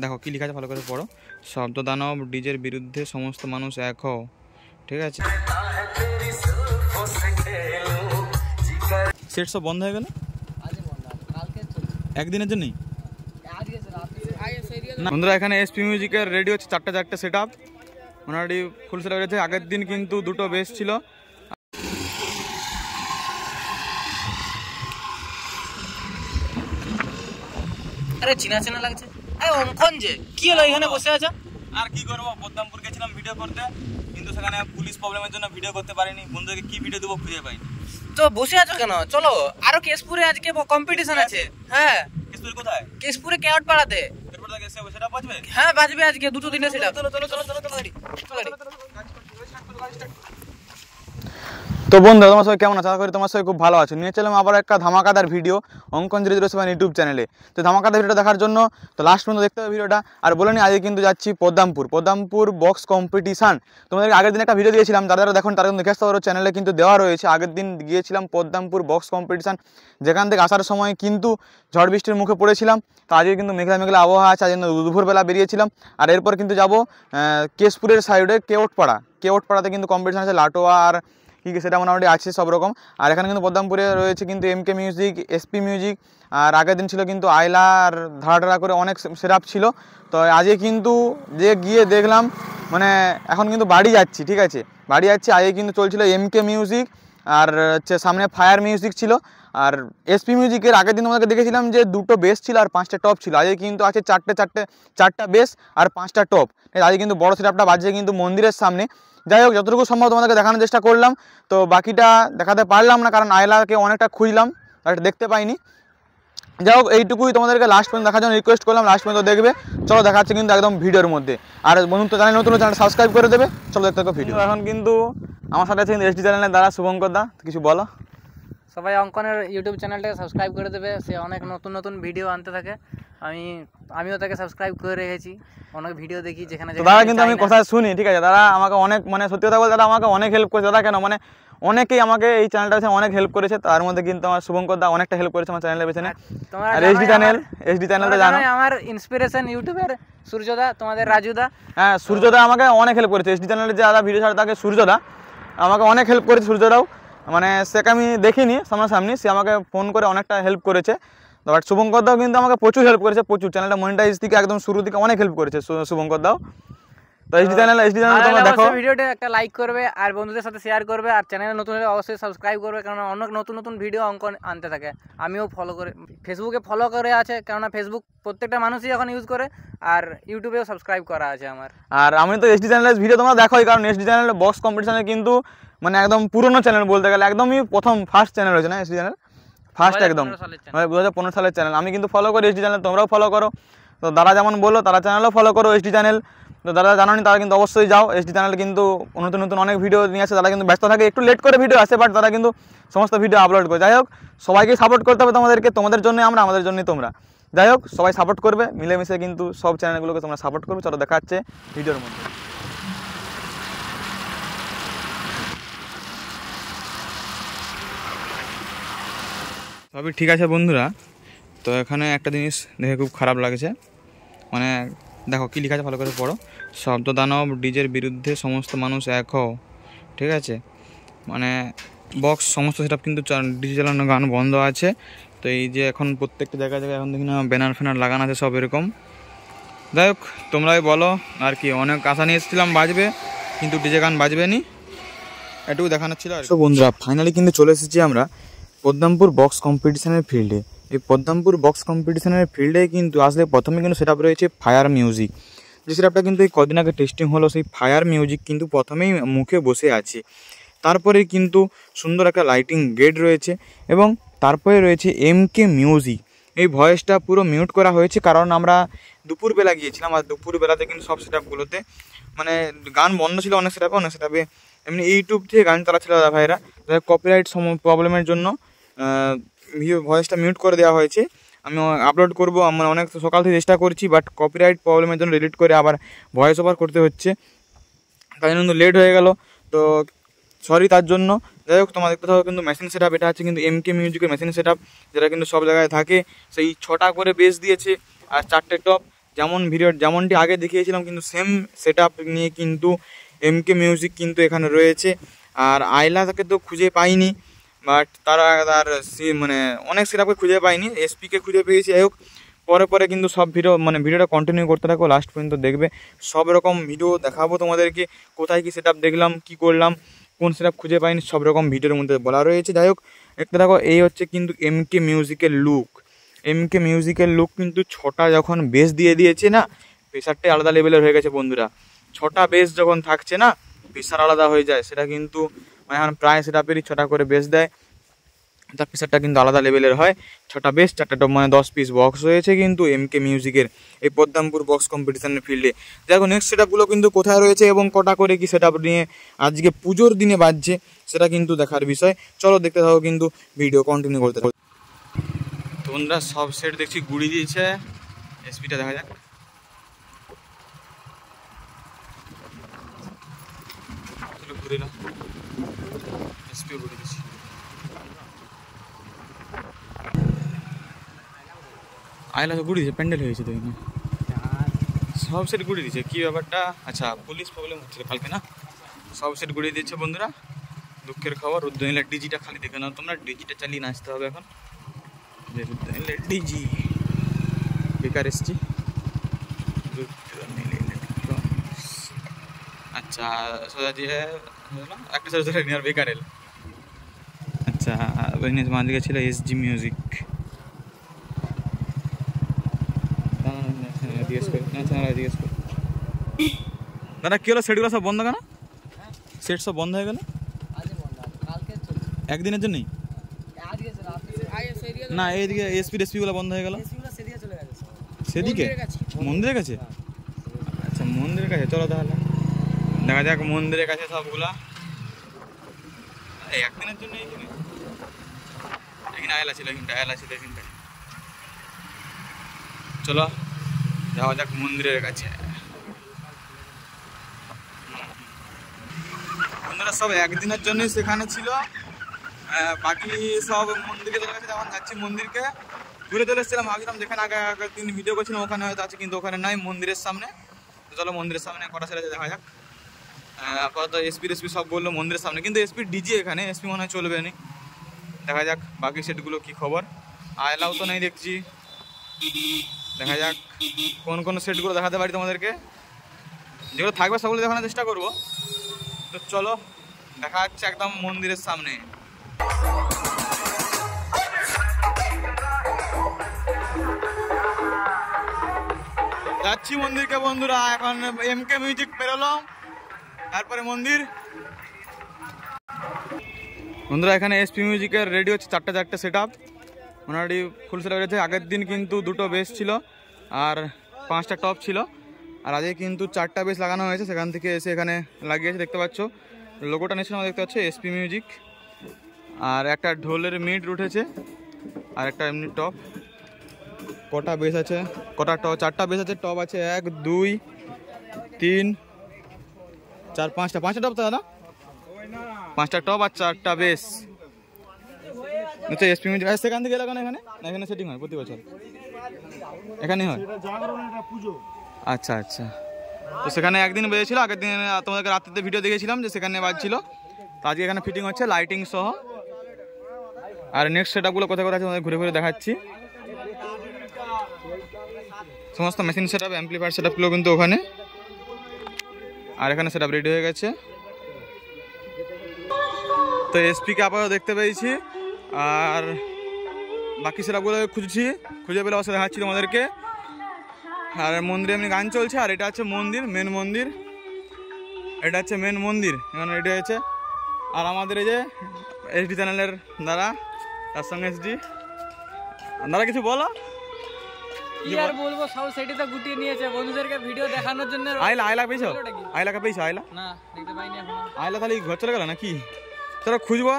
দেখো কি লেখা আছে ভালো করে পড়ো। শব্দদানব ডিজের বিরুদ্ধে সমস্ত মানুষ এক হও। ঠিক আছে, সেট সব বন্ধ হয়ে গেল একদিনের জন্যই। বন্ধুরা এখানে এসপি মিউজিকের রেডি হচ্ছে চারটে সেট আপ, মোটামুটি ফুল সেট আপ হয়েছে। আগের দিন কিন্তু দুটো বেস ছিল। আরে চিনা চেনা লাগছে। আরে অঙ্কন যে কি হলো এখানে বসে আছো? আর কি করবো, পদ্মপুর গেছিলাম ভিডিও করতে, কিন্তু সেখানে পুলিশ প্রবলেমের জন্য ভিডিও করতে পারিনি। বন্ধুদেরকে কি ভিডিও দেবো খুঁজে পাইনি। তো বসে আছো কেন? চলো আরো কেশপুরে আজকে কম্পিটিশন আছে। হ্যাঁ কেশপুর কোথায়? কেশপুরে কেওট পাড়াতে। সেটা বাজবে? হ্যাঁ বাজবে আজকে দুটো দিনে সেটা। চলো চলো চলো চলো চলো। তো বন্ধুরা তোমার সবাই কেমন আছো? আশা করি তোমার সবাই খুব ভালো আছো। নিয়ে চলাম আবার একটা ধামাকাদার ভিডিও অঙ্কন 007 ইউটিউব চ্যানেলে। তো ধামাকাদার ভিডিওটা দেখার জন্য তো লাস্ট পর্যন্ত দেখতে হবে ভিডিওটা। আর বলে নি আজকে কিন্তু যাচ্ছি পদ্মপুর বক্স কম্পিটিশান। তোমাদেরকে আগের দিন একটা ভিডিও দিয়েছিলাম, যারা দেখুন তারা কিন্তু দেখে আসতে পারো, চ্যানেলে কিন্তু দেওয়া রয়েছে। আগের দিন গিয়েছিলাম পদ্মপুর বক্স কম্পিটিশান, যেখান থেকে আসার সময় কিন্তু ঝড় বৃষ্টির মুখে পড়েছিলাম। তো আজকে কিন্তু মেঘলা আবহাওয়া আছে, আজ দুপুরবেলা বেরিয়েছিলাম। আর এরপর কিন্তু যাব কেশপুরের সাইডে কেওটপাড়াতে কিন্তু কম্পিটিশান আছে, লাটোয়া আর কি সেটা মোটামুটি আছে সব রকম। আর এখানে কিন্তু পদ্মপুরে রয়েছে কিন্তু এমকে মিউজিক, এসপি মিউজিক। আর আগের দিন ছিল কিন্তু আইলা আর ধারা করে অনেক সেটআপ ছিল। তো আজকে কিন্তু যে গিয়ে দেখলাম, মানে এখন কিন্তু বাড়ি যাচ্ছি। ঠিক আছে, বাড়ি যাচ্ছি। আজকে কিন্তু চলছিল এমকে মিউজিক, আর হচ্ছে সামনে ফায়ার মিউজিক ছিল। আর এসপি মিউজিকের আগের দিন আমাকে দেখেছিলাম যে দুটো বেস ছিল আর 5টা টপ ছিল। আজকে কিন্তু আছে চারটা বেস আর 5টা টপ। আজকে কিন্তু বড় সেটআপটা বাজছে কিন্তু মন্দিরের সামনে। যাই হোক, যতটুকু সম্ভব তোমাদেরকে দেখানোর চেষ্টা করলাম। তো বাকিটা দেখাতে পারলাম না, কারণ আয়লাকে অনেকটা খুঁজলাম, দেখতে পাইনি। যাই হোক, এইটুকুই তোমাদেরকে লাস্ট পর্যন্ত দেখার জন্য রিকোয়েস্ট করলাম, লাস্ট পর্যন্ত দেখবে। চলো দেখাচ্ছে কিন্তু একদম ভিডিওর মধ্যে। আর বন্ধু তো চ্যানেল নতুন সাবস্ক্রাইব করে দেবে। চলো দেখতে থাকো ভিডিও। এখন কিন্তু আমার সাথে আছে এসডি চ্যানেলের দ্বারা শুভঙ্কর দা, কিছু বলো। সবাই অঙ্কনের ইউটিউব চ্যানেলটাকে সাবস্ক্রাইব করে দেবে, সে অনেক নতুন ভিডিও আনতে থাকে। আমিও তাকে সাবস্ক্রাইব করে রেখেছি, অনেক ভিডিও দেখি যেখানে দাদা কিন্তু আমি কথা শুনি। ঠিক আছে, দাদা আমাকে অনেক, মানে সত্যি কথা বলতে দাদা আমাকে অনেক হেল্প করেছে। দাদা কেন, মানে অনেকেই আমাকে এই চ্যানেলটার পেছনে অনেক হেল্প করেছে, তার মধ্যে কিন্তু আমার শুভঙ্কর দা অনেকটা হেল্প করেছে আমার চ্যানেলের পেছনে। আর এসডি চ্যানেলটা জানো আমার ইন্সপিরেশন ইউটিউবের সূর্যদা, তোমাদের রাজুদা। হ্যাঁ, সূর্যদা আমাকে অনেক হেল্প করেছে। এসডি চ্যানেলে যে দাদা ভিডিও ছাড়া থাকে সূর্যদা, আমাকে অনেক হেল্প করেছে। সূর্যদাও মানে সেকে আমি দেখিনি সামনাসামনি, সে আমাকে ফোন করে অনেকটা হেল্প করেছে। বাট শুভঙ্কর দাও কিন্তু আমাকে প্রচুর হেল্প করেছে, প্রচুর। চ্যানেলটা মনিটাইজ থেকে একদম শুরু থেকে অনেক হেল্প করেছে শুভঙ্কর দাও। তো এসডি চ্যানেল তোমরা দেখো, ভিডিওটা একটা লাইক করবে আর বন্ধুদের সাথে শেয়ার করবে। আর চ্যানেলে নতুন হলে অবশ্যই সাবস্ক্রাইব করবে, কারণ অনেক নতুন ভিডিও অঙ্কন আনতে থাকে। আমিও ফলো করে, ফেসবুকে ফলো করে আছে, কেননা ফেসবুক প্রত্যেকটা মানুষই এখন ইউজ করে। আর ইউটিউবেও সাবস্ক্রাইব করা আছে আমার। আর আমি তো এসডি চ্যানেলের ভিডিও তোমরা দেখোই, কারণ এসডি চ্যানেল বক্স কম্পিটিশনে কিন্তু মানে একদম পুরনো চ্যানেল বলতে গেলে, একদমই ফার্স্ট চ্যানেল হয়েছে না এসডি চ্যানেল, ফার্স্ট একদম 2015 সালের চ্যানেল। আমি কিন্তু ফলো করি এসডি চ্যানেল, তোমরাও ফলো করো। তো দাদা যেমন বললো তারা চ্যানেলও ফলো করো এসডি চ্যানেল। তো দাদা জানো নি, তারা কিন্তু অবশ্যই যাও। এসডি চ্যানেল কিন্তু নতুন অনেক ভিডিও নিয়ে আসে। তারা কিন্তু ব্যস্ত থাকে, একটু লেট করে ভিডিও আসে, বাট তারা কিন্তু সমস্ত ভিডিও আপলোড করে। যাই হোক, সবাইকে সাপোর্ট করতে হবে তোমাদেরকে, তোমাদের জন্যই আমরা, আমাদের জন্যই তোমরা। যাই হোক, সবাই সাপোর্ট করবে, মিলেমিশে কিন্তু সব চ্যানেলগুলোকে তোমরা সাপোর্ট করবে। চলো দেখা যাচ্ছে ভিডিওর মধ্যে। সবই ঠিক আছে বন্ধুরা। তো এখানে একটা জিনিস দেখে খুব খারাপ লাগছে, মানে দেখো কি লেখা আছে ভালো করে পড়ো। শব্দদানব ডিজের বিরুদ্ধে সমস্ত মানুষ এক হও। ঠিক আছে, মানে বক্স সমস্ত সেটআপ কিন্তু ডিজে চালানো গান বন্ধ আছে। তো এই যে এখন প্রত্যেকটা জায়গায় এখন দেখি না ব্যানার ফ্যানার লাগানো আছে সব এরকম। যাই হোক, তোমরাই বলো আর কি। অনেক আশা নিয়ে এসেছিলাম বাজবে, কিন্তু ডিজে গান বাজবে নি, এটুকু দেখানোর ছিল। তো বন্ধুরা ফাইনালি কিন্তু চলে এসেছি আমরা পদ্মপুর বক্স কম্পিটিশনের ফিল্ডে। এই পদ্মপুর বক্স কম্পিটিশনের ফিল্ডে কিন্তু আসলে প্রথমে কিন্তু সেটআপ রয়েছে ফায়ার মিউজিক। যে সেটআপটা কিন্তু এই কদিন আগে টেস্টিং হলো, সেই ফায়ার মিউজিক কিন্তু প্রথমেই মুখে বসে আছে। তারপরে কিন্তু সুন্দর একটা লাইটিং গেট রয়েছে, এবং তারপরে রয়েছে এমকে মিউজিক। এই ভয়েসটা পুরো মিউট করা হয়েছে, কারণ আমরা দুপুরবেলা গিয়েছিলাম। আর দুপুরবেলাতে কিন্তু সব সেটআপগুলোতে মানে গান বন্ধ ছিল, অনেক সেটআপে এমনি ইউটিউব থেকে গান চালাচ্ছিল দাদা ভাইরা। কপিরাইট প্রবলেমের জন্য ভয়েসটা মিউট করে দেওয়া হয়েছে। আমি আপলোড করবো, আমরা অনেক সকাল থেকে চেষ্টা করছি, বাট কপিরাইট প্রবলেমের জন্য ডিলিট করে আবার ভয়েস ওভার করতে হচ্ছে, তাই জন্য লেট হয়ে গেল। তো সরি তার জন্য। যাই হোক, তোমার দেখতে থাকো কিন্তু মেশিন সেটআপ। এটা হচ্ছে কিন্তু এমকে মিউজিকের মেশিন সেটআপ, যেটা কিন্তু সব জায়গায় থাকে। সেই 6টা করে বেস দিয়েছে আর 4টে টপ, যেমনটি আগে দেখিয়েছিলাম কিন্তু সেম সেট আপ নিয়ে কিন্তু এমকে মিউজিক কিন্তু এখানে রয়েছে। আর আইলাকে তো খুঁজে পাইনি, বাট তার মানে অনেক সেট আপকে খুঁজে পাইনি, এসপিকে খুঁজে পেয়েছি। যাই হোক, পরে কিন্তু সব ভিডিওটা কন্টিনিউ করতে থাকো, লাস্ট পর্যন্ত দেখবে। সব রকম ভিডিও দেখাবো তোমাদেরকে, কোথায় কি সেট আপ দেখলাম, কি করলাম, কোন সেট আপ খুঁজে পাইনি, সব রকম ভিডিওর মধ্যে বলা রয়েছে। যাই হোক, দেখতে থাকো। এই হচ্ছে কিন্তু এমকে মিউজিকের লুক। এমকে মিউজিকের লুক কিন্তু 6টা যখন বেস দিয়ে দিয়েছে না, প্রেশারটাই আলাদা লেভেলের হয়ে গেছে বন্ধুরা। 6টা বেস যখন থাকছে না, প্রেশার আলাদা হয়ে যায়। সেটা কিন্তু এখন প্রায় সেট আপেরই 6টা করে বেস দেয়, তার প্রেশারটা কিন্তু আলাদা লেভেলের হয়। 6টা বেস, 4টা টপ, মানে 10 পিস বক্স রয়েছে কিন্তু এমকে মিউজিকের এই পদ্মপুর বক্স কম্পিটিশনের ফিল্ডে। দেখো নেক্সট সেট আপগুলো কিন্তু কোথায় রয়েছে এবং কটা করে কি সেট আপ নিয়ে আজকে পুজোর দিনে বাজছে, সেটা কিন্তু দেখার বিষয়। চলো দেখতে থাকো, কিন্তু ভিডিও কন্টিনিউ করতে থাকো। তো বন্ধুরা, সব সেট দেখছি গুড়ি দিয়েছে। এসপিটা দেখা যাক। ঘুরে না, এসপিও ঘুরে দিচ্ছি। আইলা তো গুড়ি দিয়েছে, প্যান্ডেল হয়েছে তো এখানে সব সেট গুড়ি দিয়েছে। কী ব্যাপারটা? আচ্ছা, পুলিশ প্রবলেম হচ্ছিল কালকে না, সব সেট গুড়িয়ে দিচ্ছে বন্ধুরা। দুঃখের খবর। রুদ্রনীলের ডিজিটা খালি দেখে নাও তোমরা, ডিজিটা চালিয়ে নাচতে হবে এখন। রুদ্রনীলের ডিজি বেকার এসছি। আচ্ছা, সোজা দিয়ে একটা সোজা নিয়ে বেকার এল। আচ্ছা, মাঝে ছিল এসজি মিউজিক। দাদা কি হলো, সেটগুলো সব বন্ধ কেন? সেট সব বন্ধ হয়ে গেল একদিনের জন্যই? না, এইদিকে এসপিগুলো বন্ধ হয়ে গেল। সেদিকে মন্দিরের কাছে? আচ্ছা, মন্দিরের কাছে। চলো তাহলে দেখা যাক মন্দিরের কাছে সবগুলা। একদিনের জন্য এখানে আয়লা ছিল, এখানটায়। চলো যাওয়া যাক মন্দিরের কাছে। বন্ধুরা, সব একদিনের জন্যই সেখানে ছিল, বাকি সব মন্দিরে চলে গেছে। যখন যাচ্ছি মন্দিরকে ঘুরে চলে এসেছিলাম, ভাবছিলাম যেখানে আগে দিন ভিডিও করছিলাম ওখানে হয়তো আছে, কিন্তু ওখানে নাই, মন্দিরের সামনে। তো চলো মন্দিরের সামনে কটা সেট আছে দেখা যাক। আপাতত এসপি সব বললো মন্দিরের সামনে, কিন্তু এসপি ডিজি এখানে, এসপি মনে হয় চলবে না। দেখা যাক বাকি সেটগুলো কি খবর। আয়লাও তো নেই দেখছি। দেখা যাক কোন সেটগুলো দেখাতে পারি তোমাদেরকে, যেগুলো থাকবে সেগুলো দেখানোর চেষ্টা করবো। তো চলো দেখা যাচ্ছে একদম মন্দিরের সামনে। যাচ্ছি মন্দিরকে বন্ধুরা। এখন এমকে মিউজিক পেরোলো, তারপরে মন্দির। বন্ধুরা, এখানে এসপি মিউজিকের রেডি হচ্ছে 4টা সেট আপ মোটামুটি ফুল সেট আপ রয়েছে। আগের দিন কিন্তু 2টো বেস ছিল আর 5টা টপ ছিল, আর আজকে কিন্তু 4টা বেস লাগানো হয়েছে। সেখান থেকে এসে এখানে লাগিয়েছে, দেখতে পাচ্ছ লোগোটা নিচে দেখতে পাচ্ছ এসপি মিউজিক। আর একটা ঢোলের মিড উঠেছে আর একটা এমনি টপ। কটা বেস আছে? কটা টপ? 4টা বেস আছে, টপ আছে 1 2 3 4 5টা টপ তো দাদা, 5টা টপ আর 4টা বেস। আচ্ছা, এসপি মিউজিক সেখান থেকে লাগানো এখানে না? এখানে সেটিং হয় প্রতি বছর, এখানে হয়। আচ্ছা, তো সেখানে একদিন বেজেছিল। আগের দিন তোমাদেরকে রাত্রিতে ভিডিও দেখেছিলাম যে সেখানে বাজছিল। তো আজকে এখানে ফিটিং হচ্ছে লাইটিং সহ। আর নেক্সট সেট আপগুলো কোথায় আছে তোমাদের ঘুরে দেখাচ্ছি। সমস্ত machine set up, amplifier set আপগুলো কিন্তু ওখানে। আর এখানে সেট আপ রেডি হয়ে গেছে। তো এসপিকে আপাতত দেখতে পেয়েছি, আর বাকি সেট আপগুলো খুঁজে পেলে অবশ্যই দেখাচ্ছি তোমাদেরকে। আর মন্দিরে এমনি গান চলছে। আর এটা হচ্ছে মন্দির, মেন মন্দির। এটা হচ্ছে মেন মন্দির, এখানে রেডি হয়েছে। আর আমাদের এই যে এসডি চ্যানেলের দ্বারা, তার সঙ্গে এসডি দ্বারা কিছু বলো। কি আর বলবো, সব সেটি তো গুটিয়ে নিয়েছে বন্ধুদেরকে ভিডিও দেখানোর জন্য। আইলা পেয়েছো? আইলা না, দেখতে পাইনি এখনো। আইলা তাহলে ঘর চলে গেল নাকি? চলো খুঁজবো,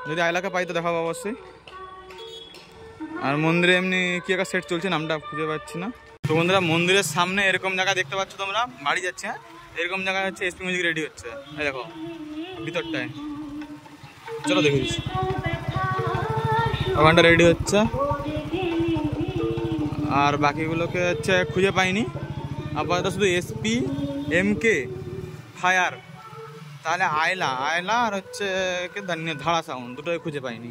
যদি আইলাকে পাই তো দেখাবো অবশ্যই। আর মন্দিরে এমনি কি একটা সেট চলছে, নামটা খুঁজে পাচ্ছি না। তো বন্ধুরা, মন্দিরের সামনে এরকম জায়গা দেখতে পাচ্ছ তোমরা, বাড়ি যাচ্ছে, এরকম জায়গা হচ্ছে এসপি মিউজিক রেডি হচ্ছে। এই দেখো ভিতরটায়, চলো দেখে দিচ্ছি। ওখানটা রেডি হচ্ছে। আর বাকিগুলোকে হচ্ছে খুঁজে পাইনি, আপাতত শুধু এসপি এমকে ফায়ার, তাহলে আয়লা আর হচ্ছে ধাড়া সাউন্ড, দুটোই খুঁজে পাইনি,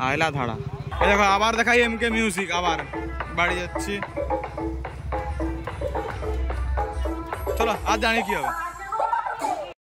আয়লা ধাড়া। এই দেখো আবার দেখাই এমকে মিউজিক, আবার বাড়ি যাচ্ছি, চলো আর জানি কি হবে।